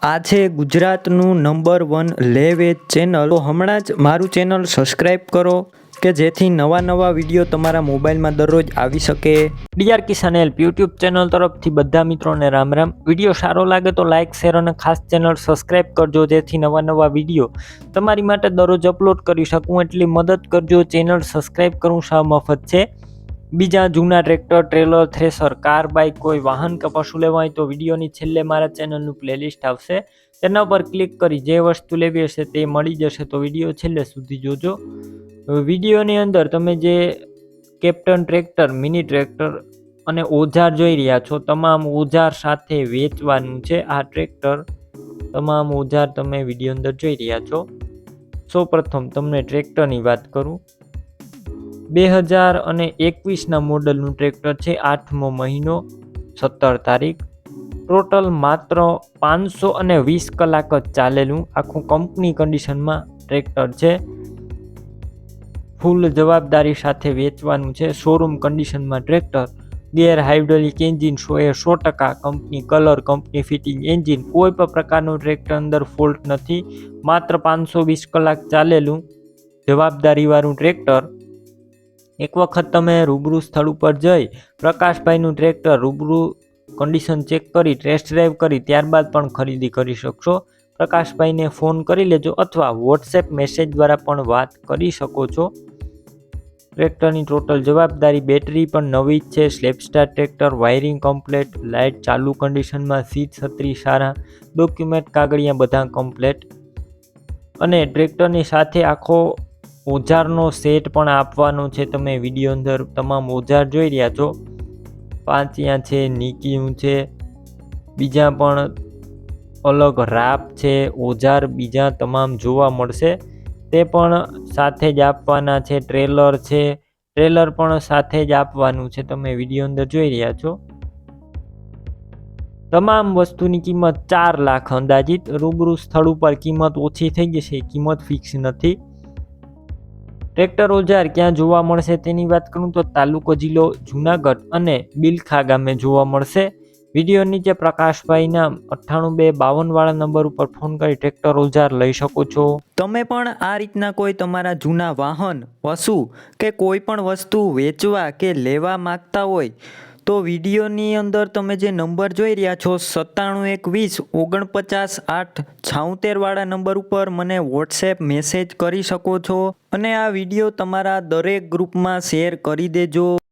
આ છે ગુજરાતનું નંબર 1 લે વેચ ચેનલ। તો હમણાં જ મારું ચેનલ સબસ્ક્રાઈબ કરો કે જેથી નવા વિડીયો તમારા મોબાઈલમાં દરરોજ આવી શકે। D.R.K કિસાન યુટ્યુબ ચેનલ તરફથી બધા મિત્રોને રામ રામ। વિડીયો સારો લાગે તો લાઇક શેર અને ખાસ ચેનલ સબસ્ક્રાઈબ કરજો જેથી નવા વિડીયો તમારી માટે દરરોજ અપલોડ કરી શકું એટલી મદદ કરજો। ચેનલ સબસ્ક્રાઈબ કરવું સાવ મફત છે। બીજા જૂના tractor, trailer, thresher, car, bike કોઈ વાહન કે પશુ લેવા હોય તો વિડીયોની છેલ્લે મારા ચેનલનું પ્લેલિસ્ટ આવશે, તેના પર ક્લિક કરી જે વસ્તુ લેવી હશે તે મળી જશે। તો વિડીયો છેલ્લે સુધી જોજો। વિડીયોની અંદર તમે જે કેપ્ટન ટ્રેક્ટર, મિની ટ્રેક્ટર અને ઓજાર જોઈ રહ્યા છો, તમામ ઓજાર સાથે વેચવાનું છે આ ટ્રેક્ટર। તમામ ઓજાર તમે વિડીયો અંદર જોઈ રહ્યા છો। સૌપ્રથમ તમને ટ્રેક્ટરની વાત કરું, 2021ના મોડલનું ટ્રેક્ટર છે। 8મો મહિનો 17 તારીખ। ટોટલ માત્ર 520 કલાક જ ચાલેલું આખું કંપની કન્ડિશનમાં ટ્રેક્ટર છે। ફૂલ જવાબદારી સાથે વેચવાનું છે। શોરૂમ કન્ડિશનમાં ટ્રેક્ટર, ગેર hydraulic engine 100% company colour, company fitting engine, કોઈ પણ પ્રકારનું ટ્રેક્ટર અંદર ફોલ્ટ નથી। માત્ર 520 કલાક ચાલેલું જવાબદારીવાળું ટ્રેક્ટર। એક વખત તમે રૂબરૂ સ્થળ ઉપર જઈ પ્રકાશભાઈનું ટ્રેક્ટર રૂબરૂ કન્ડિશન ચેક કરી, ટેસ્ટ ડ્રાઈવ કરી ત્યારબાદ પણ ખરીદી કરી શકશો। પ્રકાશભાઈને ફોન કરી લેજો અથવા વોટ્સએપ મેસેજ દ્વારા પણ વાત કરી શકો છો। ટ્રેક્ટરની ટોટલ જવાબદારી, બેટરી પણ નવી જ છે। સ્લેપસ્ટાર ટ્રેક્ટર, વાયરિંગ કમ્પ્લેટ, લાઇટ ચાલુ કન્ડિશનમાં, સીટ છત્રી સારા, ડોક્યુમેન્ટ કાગળિયા બધા કમ્પ્લેટ અને ટ્રેક્ટરની સાથે આખો ઓજારનો સેટ પણ આપવાનો છે। તમે વિડીયો અંદર તમામ ઓજાર જોઈ રહ્યા છો, પાંચિયા છે, નીકિયું છે, બીજા પણ અલગ રાપ છે, ઓજાર બીજા તમામ જોવા મળશે તે પણ સાથે જ આપવાના છે। ટ્રેલર છે, ટ્રેલર પણ સાથે જ આપવાનું છે, તમે વિડીયો અંદર જોઈ રહ્યા છો। તમામ વસ્તુની કિંમત 4 લાખ અંદાજિત। રૂબરૂ સ્થળ ઉપર કિંમત ઓછી થઈ જશે, કિંમત ફિક્સ નથી। ટ્રેક્ટર ઓજાર ક્યાં જોવા મળશે તેની વાત કરું તો તાલુકો જિલ્લો જુનાગઢ અને બિલખા ગામે જોવા મળશે। વિડીયો નીચે પ્રકાશભાઈના 9852 વાળા નંબર ઉપર ફોન કરી ટ્રેક્ટર ઓજાર લઈ શકો છો। તમે પણ આ રીતના કોઈ તમારા જૂના વાહન, પશુ કે કોઈ પણ વસ્તુ વેચવા કે લેવા માંગતા હોય તો વિડીયોની અંદર તમે જે નંબર જોઈ રહ્યા છો 9712 49 876 વાળા નંબર ઉપર મને વોટ્સએપ મેસેજ કરી શકો છો અને આ વિડીયો તમારા દરેક ગ્રુપમાં શેર કરી દેજો।